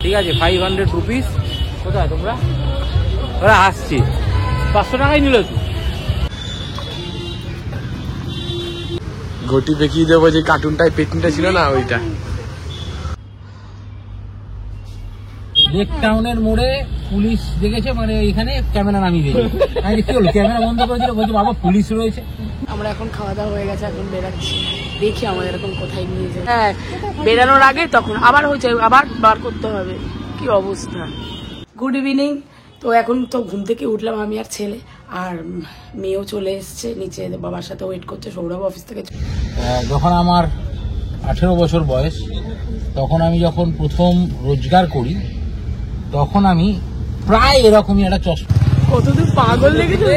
ঠিক আছে 500 রুপিস। কোথায় তোমরা? ওরা আসছি 500 টাকাই নিল। তুই ঘটি দেখিয়ে দেবো যে কার্টুনটায় পেটনটা ছিল না ওইটা। লেক টাউনের মোড়ে পুলিশ দেখেছে, মানে এখানে ক্যামেরা নামিয়ে দিয়েছে। কি হলো, ক্যামেরা বন্ধ করে দিল, বলছে বাবা পুলিশ রয়েছে। আমরা এখন খাওয়া দাওয়া হয়ে গেছে, এখন বেরাচ্ছি, দেখি আমাদের এরকম কোথায় নিয়ে যায়। হ্যাঁ, বেরানোর আগে তখন আবার হয়েছে, আবার বার করতে হবে, কি অবস্থা। Good evening. তো এখন তো ঘুম থেকে উঠলাম আমি আর ছেলে, আর মেয়েও চলে এসছে নিচে, বাবার সাথে ওয়েট করছে, সৌরভ অফিস থেকে। যখন আমার 18 বছর বয়স, তখন আমি যখন প্রথম রোজগার করি, তখন আমি প্রায় এরকমই একটা চশমা। কতদিন পাগল লেগেছে,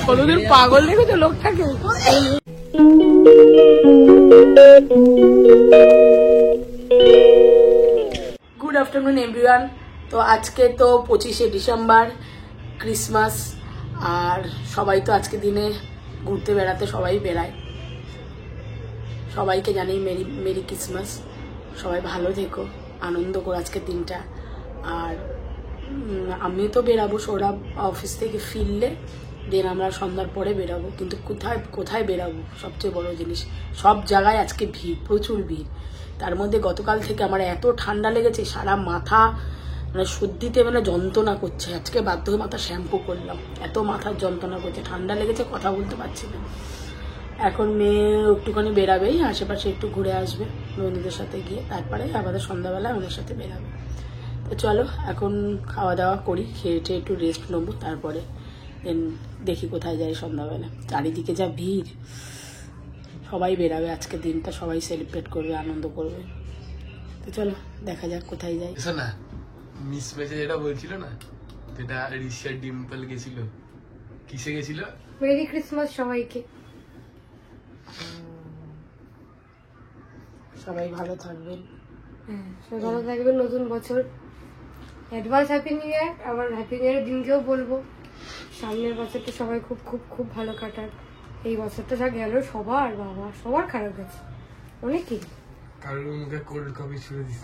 কতদিন পাগল লেগেছে লোকটাকে। Good afternoon everyone. তো আজকে তো 25শে ডিসেম্বর, ক্রিসমাস, আর সবাই তো আজকে দিনে ঘুরতে বেড়াতে সবাই বেড়ায়। সবাইকে জানি মেরি মেরি ক্রিসমাস। সবাই ভালো থেকো, আনন্দ করো আজকের দিনটা। আর আমিও তো বেরাবো, সৌরভ অফিস থেকে ফিরলে দেন আমরা সন্ধ্যার পরে বেরাবো। কিন্তু কোথায় কোথায় বেরাবো, সবচেয়ে বড় জিনিস, সব জায়গায় আজকে ভিড়, প্রচুর ভিড়। তার মধ্যে গতকাল থেকে আমার এত ঠান্ডা লেগেছে, সারা মাথা মানে সর্দিতে মানে যন্ত্রণা করছে। আজকে বাধ্য হয়ে মাথা শ্যাম্পু করলাম, এত মাথার যন্ত্রণা করছে, ঠান্ডা লেগেছে, কথা বলতে পারছি না। এখন মেয়ে একটুখানি বেরাবেই, আশেপাশে একটু ঘুরে আসবে বন্ধুদের সাথে গিয়ে, তারপরে আমাদের সন্ধ্যাবেলা ওদের সাথে বেরাবে। তো চলো এখন খাওয়া দাওয়া করি, খেয়ে টেয়ে একটু রেস্ট নেবো, তারপরে দেন দেখি কোথায় যাই সন্ধ্যাবেলা। চারিদিকে যা ভিড়, সবাই বেরাবে আজকে দিনটা, সবাই সেলিব্রেট করবে, আনন্দ করবে। তো চলো দেখা যাক কোথায় যাই। না মিস মেসে যেটা বলছিল না, যেটা রিশা ডিম্পল গেছিল, কিসে গেছিল? মেরি ক্রিসমাস সবাইকে। সবাই ভালো থাকবেন। হ্যাঁ, সবাই ভালো থাকবেন। নতুন বছর অ্যাডভান্স হ্যাপি নিউ ইয়ার। আবার হ্যাপি নিউ ইয়ারের দিনকেও বলবো, সামনের বছরটা সবাই খুব খুব খুব ভালো কাটাক। এই বছরটা যা গেল সবার, বাবা সবার খারাপ গেছে অনেকই। কারোর মুখে কোল্ড কফি ছুড়ে দিস।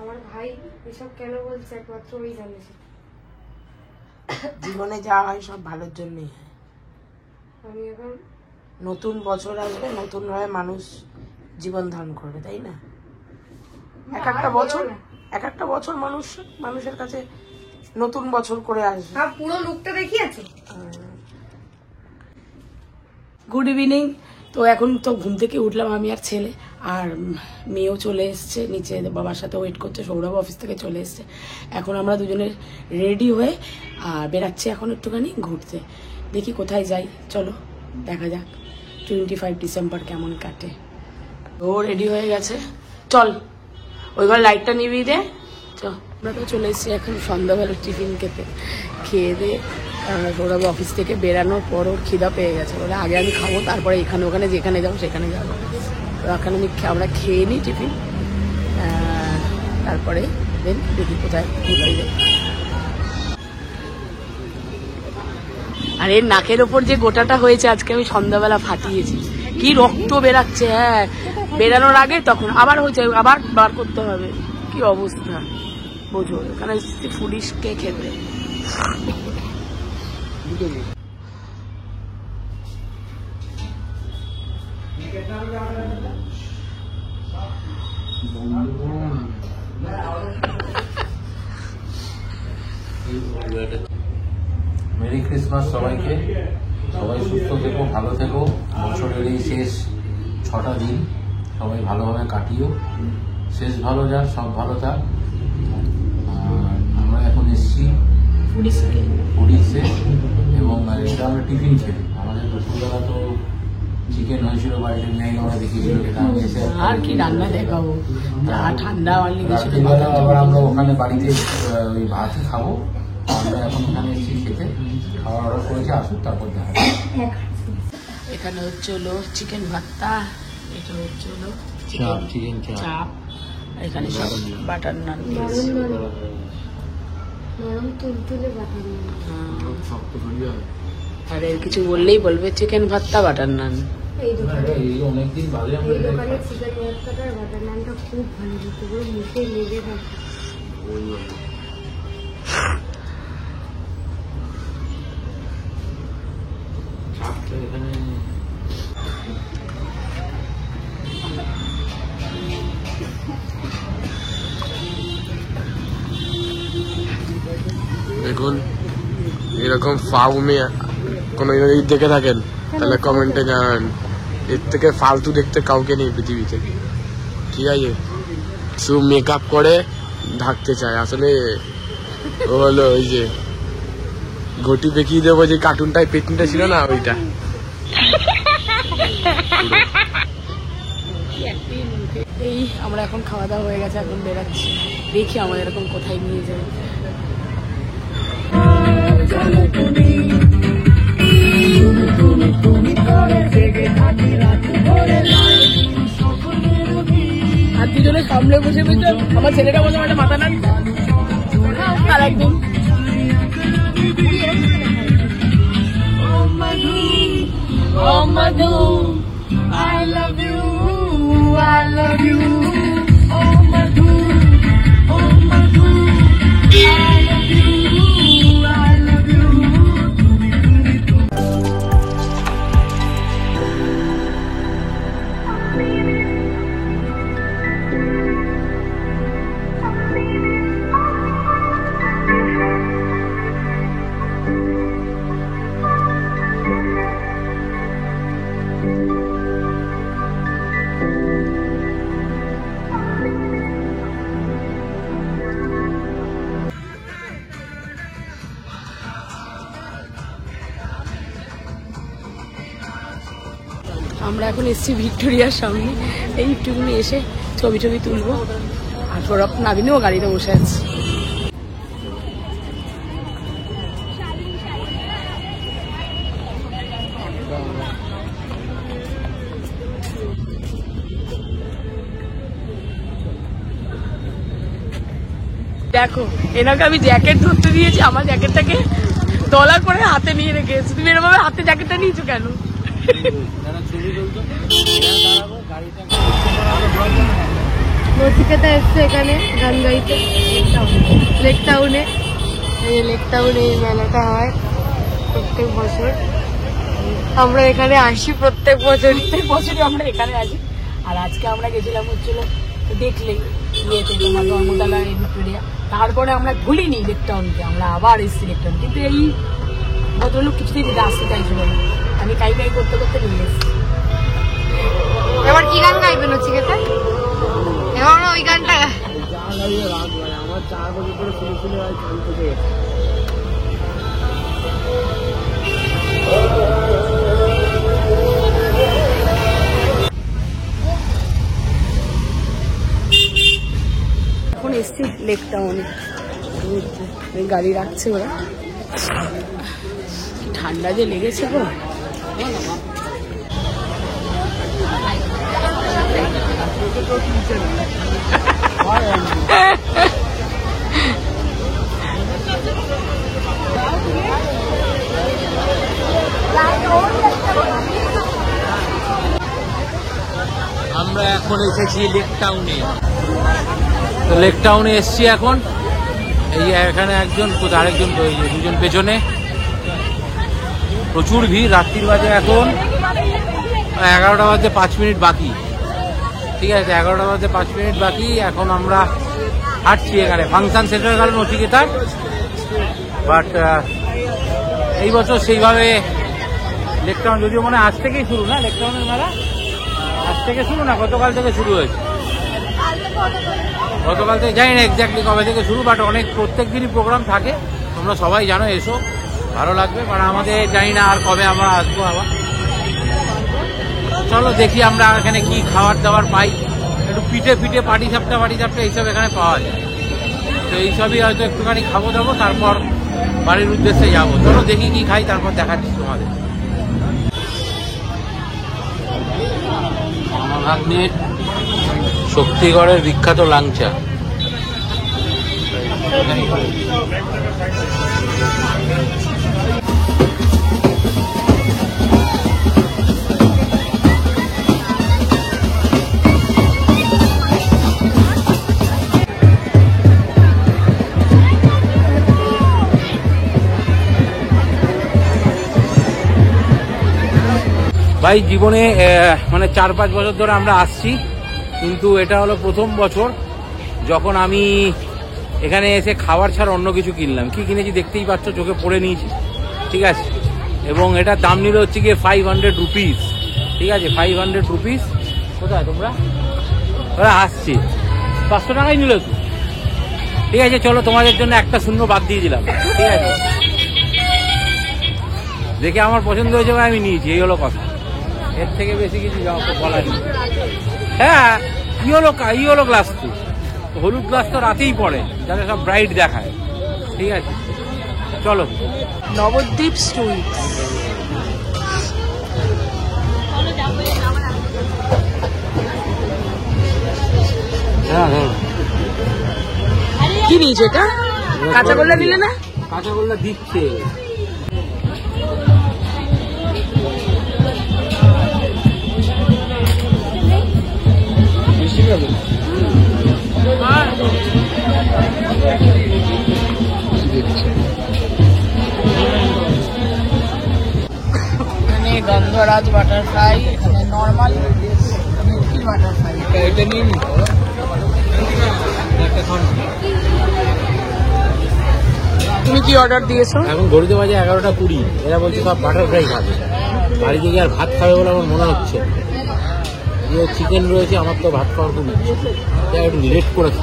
আমার ভাই এসব কেন বলছে একমাত্র ওই জানে। জীবনে যা হয় সব ভালোর জন্যই হয়। আমি এখন নতুন বছর আসবে, নতুন ভাবে মানুষ জীবন ধারণ করবে, তাই না? এক একটা বছর মানুষের কাছে নতুন বছর করে আসবে। আর পুরো লুকটা দেখিয়েছে। Good evening. তো এখন তো ঘুম থেকে উঠলাম আমি আর ছেলে, আর মেয়েও চলে এসছে নিচে, বাবার সাথে ওয়েট করছে, সৌরভ অফিস থেকে চলে এসছে। এখন আমরা দুজনে রেডি হয়ে আর বেরাচ্ছি এখন একটুখানি ঘুরতে, দেখি কোথায় যাই। চলো দেখা যাক 25 ডিসেম্বর কেমন কাটে। ও রেডি হয়ে গেছে, চল ওই ঘর লাইটটা নিভিয়ে দে। আমরা তো চলে এসেছি এখন সন্ধ্যাবেলা টিফিন খেয়ে দিয়ে। সৌরভ অফিস থেকে বেরানোর পর ওর খিদা পেয়ে গেছে, বলে আগে আমি খাবো, তারপরে এখানে ওখানে যেখানে যাবো সেখানে যাবো। তো ওখানে আমরা খেয়ে নিই টিফিন, তারপরে দেন দেখি কোথায় ঘুরতে যাই। আর এর নাকের ওপর যে গোটাটা হয়েছে আজকে আমি সন্ধ্যাবেলা ফাটিয়েছি, কি রক্ত বেরাচ্ছে। হ্যাঁ, বেরানোর আগে তখন আবার হয়েছে, আবার বার করতে হবে, কি অবস্থা বোঝো। এখানে ফুডিশকে খেতে মেরি ক্রিসমাস সবাইকে, সবাই সুস্থ থেকো, ভালো থেকো। বছরের এই শেষ 6টা দিন সবাই ভালোভাবে কাটিও, শেষ ভালো যাক, সব ভালো থাক। আর আমরা এখন এসছি ফুডিসে, এবং এটা আমরা টিফিন খেলি। আমাদের দুপুরবেলা তো চিকেন হয়েছিল, বাড়িতে মেয়ে আমরা দেখিয়েছিল, আর কি রান্না দেখাবো, ঠান্ডা আবার আমরা ওখানে বাড়িতে ওই ভাতই খাবো। আমরা এখন ওখানে এসেছি খেতে, খাওয়ার অর্ডার করেছি, আসুক তারপর দেখা। এখানে হচ্ছে হলো চিকেন ভর্তা, এটা হচ্ছে হলো চিকেন চাপ, এখানে সব বাটার নান দিয়েছে। নরম তুলতুলে বাটার নান। আর এর কিছু বললেই বলবে চিকেন ভর্তা বাটার নান। এই দোকানে অনেকদিন বাদে এই দোকানে চিকেন হেয়ার কাটার বাটার নানটা খুব ভালো দিত, পুরো মুখে লেগে থাকে। এখানে দেখুন এরকম ফাউমে কোনো যদি দেখে থাকেন তাহলে কমেন্টে জানান। এর থেকে ফালতু দেখতে কাউকে নেই পৃথিবীতে, ঠিক আছে? শুধু মেকআপ করে ঢাকতে চায়, আসলে ও হলো ওই যে ঘটি দেখিয়ে দেবো যে কার্টুনটায় পেটুনটা ছিল না, ওইটা। এই আমরা এখন খাওয়া দাওয়া হয়ে গেছে, এখন বেরাচ্ছি, দেখি আমাদের এরকম কোথায় নিয়ে যাবে। আর দুজনে সামনে বসে বসে আমার ছেলেটা বলছে একটা মাথা নান আর একদিন I love you, I love you, oh Madhu, oh Madhu, I love you, I love you. আমরা এখন এসেছি ভিক্টোরিয়ার সামনে, এই একটুখানি এসে ছবি টবি তুলবো। আর সৌরভ নাবিনেও গাড়িতে বসে আছে। দেখো এনাকে আমি জ্যাকেট ধরতে দিয়েছি, আমার জ্যাকেটটাকে ডলার করে হাতে নিয়ে রেখেছি। তুমি এরকম হাতে জ্যাকেটটা নিয়েছো কেন? নচিকেতা এসছে এখানে গান গাইতে লেক টাউনে। এই লেক টাউনে এই মেলাটা হয় প্রত্যেক বছর, আমরা এখানে আসি প্রত্যেক বছরই আমরা এখানে আসি। আর আজকে আমরা গেছিলাম হচ্ছিল দেখলে ইয়েতে তোমার ধর্মতলা ভিক্টোরিয়া, তারপরে আমরা ভুলিনি লেক টাউনকে, আমরা আবার এসেছি লেক টাউন। কিন্তু এই ভদ্রলোক কিছুতেই দিতে আসতে চাইছিল না, আমি কাই করতে করতে নিয়ে এসেছি। এবার কি গান গাইবেন নচিকেতা? এবার ওই গানটা আমার 4 বছর ধরে শুনে শুনে শান্ত হয়ে গেছে। এখন এসছি লেক টাউনে, গাড়ি রাখছে ওরা। ঠান্ডা যে লেগেছে গো। আমরা এখন এসেছি লেক টাউনে। তো লেক টাউনে এসছি এখন। এই এখানে একজন, আরেকজন, দুজন পেছনে। প্রচুর ভিড়। রাত্রির বাজে এখন 11টা বাজে 5 মিনিট বাকি, ঠিক আছে? 11টা বাজে 5 মিনিট বাকি। এখন আমরা হাঁটছি এখানে। ফাংশন সেট হয়ে গেল নচিকেতার, বাট এই বছর সেইভাবে লেক টাউন, যদিও মানে আজ থেকেই শুরু না লেক টাউনের মেলা, আজ থেকে শুরু না, গতকাল থেকে শুরু হয়েছে। গতকাল থেকে জানি না এক্স্যাক্টলি কবে থেকে শুরু, বাট অনেক প্রত্যেক দিনই প্রোগ্রাম থাকে। তোমরা সবাই জানো, এসো, ভালো লাগবে। কারণ আমাদের জানি না আর কবে আমরা আসবো আবার। চলো দেখি আমরা এখানে কি খাবার দাবার পাই। একটু পিঠে পাটি সাপটা এইসব এখানে পাওয়া যায়। তো এইসবই হয়তো একটুখানি খাবো দাবো, তারপর বাড়ির উদ্দেশ্যে যাবো। চলো দেখি কি খাই, তারপর দেখাচ্ছি তোমাদের। আমার ভাগ্নের শক্তিগড়ের বিখ্যাত লাংচা। ভাই জীবনে মানে 4-5 বছর ধরে আমরা আসছি, কিন্তু এটা হলো প্রথম বছর যখন আমি এখানে এসে খাবার ছাড়া অন্য কিছু কিনলাম। কি কিনেছি দেখতেই পাচ্ছ, চোখে পড়ে নিয়েছি, ঠিক আছে। এবং এটার দাম নিল হচ্ছে গিয়ে 500 রুপিস, ঠিক আছে, 500 রুপিস। কোথায় তোমরা? ওরা আসছি 500 টাকাই নিল তো, ঠিক আছে। চলো তোমাদের জন্য একটা শূন্য বাদ দিয়ে দিলাম, ঠিক আছে। দেখে আমার পছন্দ হয়েছে আমি নিয়েছি, এই হলো কথা। এর থেকে বেশি কিছু বলার নেই। হ্যাঁ, ইয়েলো গ্লাস তো, হলুদ গ্লাস তো রাতেই পড়ে, যাতে সব ব্রাইট দেখায়, ঠিক আছে। চলো, নবদ্বীপ সুইটস। হ্যাঁ হ্যাঁ, কি নিয়েছে এটা? কাঁচাগোল্লা নিলে না? কাঁচাগোল্লা দিচ্ছে। এখানে গন্ধরাজ বাটারফ্লাই, এখানে নর্মাল মিল্কি বাটারফ্লাই। এটা নিন, তুমি কি অর্ডার দিয়েছো? এখন ঘড়িতে বাজে 11:20। এরা বলছে সব বাটারফ্রাই খাবে, বাড়িতে গিয়ে আর ভাত খাবে বলে আমার মনে হচ্ছে। চিকেন রয়েছে, আমার তো ভাত খাওয়ার খুব ইচ্ছে, একটু লেট করেছি।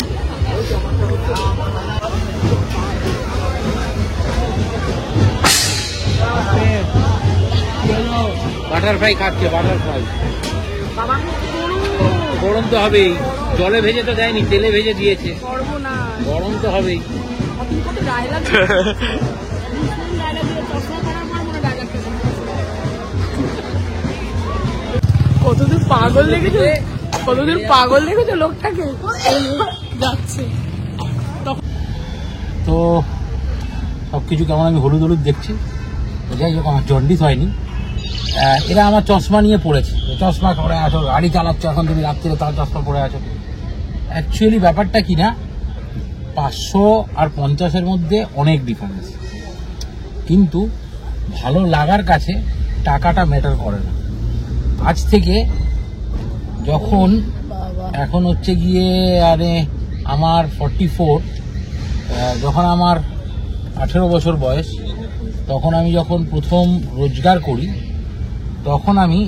বাটারফ্রাই খাচ্ছে, বাটারফ্রাই গরম তো হবেই, জলে ভেজে তো দেয়নি, তেলে ভেজে দিয়েছে, গরম তো হবেই। কতদূর পাগল লেগেছে, কতদূর পাগল লেগেছে লোকটাকে, যাচ্ছে। তো সবকিছু কেমন আমি হলুদ হলুদ দেখছি। যাই হোক, আমার জন্ডিস হয়নি। এরা আমার চশমা নিয়ে পড়েছে, চশমা পরে আছো, গাড়ি চালাচ্ছ এখন তুমি, রাত্রে তার চশমা পরে আছো। অ্যাকচুয়ালি ব্যাপারটা কি না, 500 আর 50-এর মধ্যে অনেক ডিফারেন্স, কিন্তু ভালো লাগার কাছে টাকাটা ম্যাটার করে না। আজ থেকে যখন এখন হচ্ছে গিয়ে আমার 44, যখন আমার 18 বছর বয়স, তখন আমি যখন প্রথম রোজগার করি, তখন আমি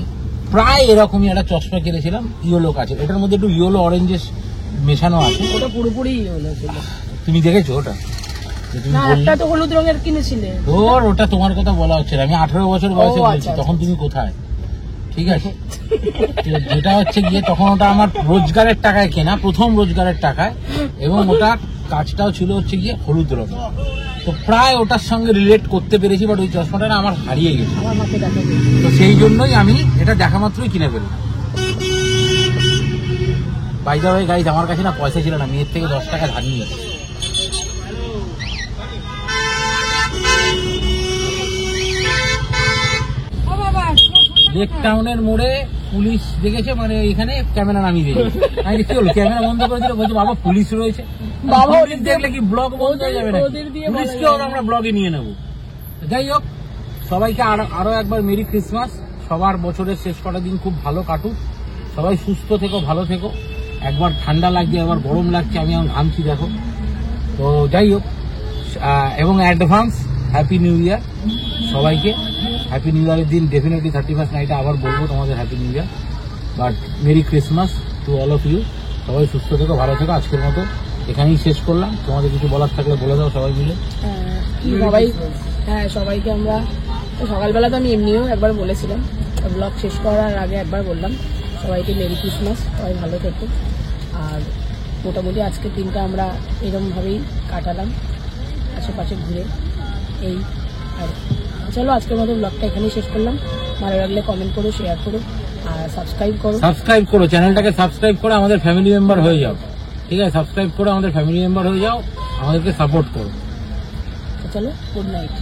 প্রায় এরকমই একটা চশমা কিনেছিলাম ইয়েলো কাছে। এটার মধ্যে একটু ইয়েলো অরেঞ্জেস মেশানো আছে। ওটা পুরোপুরি ইয়েলো ছিল। তুমি দেখেছো ওটা? না, একটা তো হলুদ রঙের কিনেছিলে। ওটা তোমার কথা বলা হচ্ছে না, আমি 18 বছর বয়সে বলছি, তখন তুমি কোথায়, ঠিক আছে। যেটা হচ্ছে গিয়ে তখন ওটা আমার রোজগারের টাকায় কেনা, প্রথম রোজগারের টাকায়, এবং ওটা কাজটাও ছিল হচ্ছে গিয়ে হলুদ রঙের। তো প্রায় ওটার সঙ্গে রিলেট করতে পেরেছি, বাট ওই চশমাটা না আমার হারিয়ে গেছে, তো সেই জন্যই আমি এটা দেখা মাত্রই কিনে ফেললাম। বাই দ্য ওয়ে গাইস, আমার কাছে না পয়সা ছিল না, মেয়ের থেকে 10 টাকা ধার নিয়েছি। লেক টাউনের মোড়ে পুলিশ দেখেছে, মানে এখানে ক্যামেরা নামিয়ে দিয়েছে। আমি কি হলো, ক্যামেরা বন্ধ করে দিল, বলছি বাবা পুলিশ রয়েছে। বাবা পুলিশ দেখলে কি ব্লগ বন্ধ হয়ে যাবে না? পুলিশকেও আমরা ব্লগে নিয়ে নেবো। যাই হোক, সবাইকে আরো একবার মেরি ক্রিসমাস। সবার বছরের শেষ কটা দিন খুব ভালো কাটুক, সবাই সুস্থ থেকো, ভালো থেকো। একবার ঠান্ডা লাগছে, একবার গরম লাগছে, আমি এখন ঘামছি দেখো। তো যাই হোক, এবং অ্যাডভান্স হ্যাপি নিউ ইয়ার সবাইকে। হ্যাপি নিউ ইয়ারের দিন ডেফিনেটলি 31st নাইটে আবার বলবো তোমাদের happy new year, but merry Christmas to all of you. সবাই সুস্থ থেকো, ভালো থেকো। আজকের মতো এখানেই শেষ করলাম, তোমাদের কিছু বলার থাকলে বলে দাও সবাই মিলে। সবাইকে আমরা সকালবেলা তো আমি এমনিও একবার বলেছিলাম, ব্লগ শেষ করার আগে একবার বললাম, সবাইকে মেরি ক্রিসমাস, সবাই ভালো থেকো। আর মোটামুটি আজকের দিনটা আমরা এরকমভাবেই কাটালাম, আশেপাশে ঘুরে। এই আর চলো, আজকের মতো ব্লগটা এখানেই শেষ করলাম। ভালো লাগলে কমেন্ট করো, শেয়ার করো, আর সাবস্ক্রাইব করো, চ্যানেলটাকে সাবস্ক্রাইব করে আমাদের ফ্যামিলি মেম্বার হয়ে যাও, ঠিক আছে। সাবস্ক্রাইব করে আমাদের ফ্যামিলি মেম্বার হয়ে যাও, আমাদেরকে সাপোর্ট করো। চলো, গুড নাইট।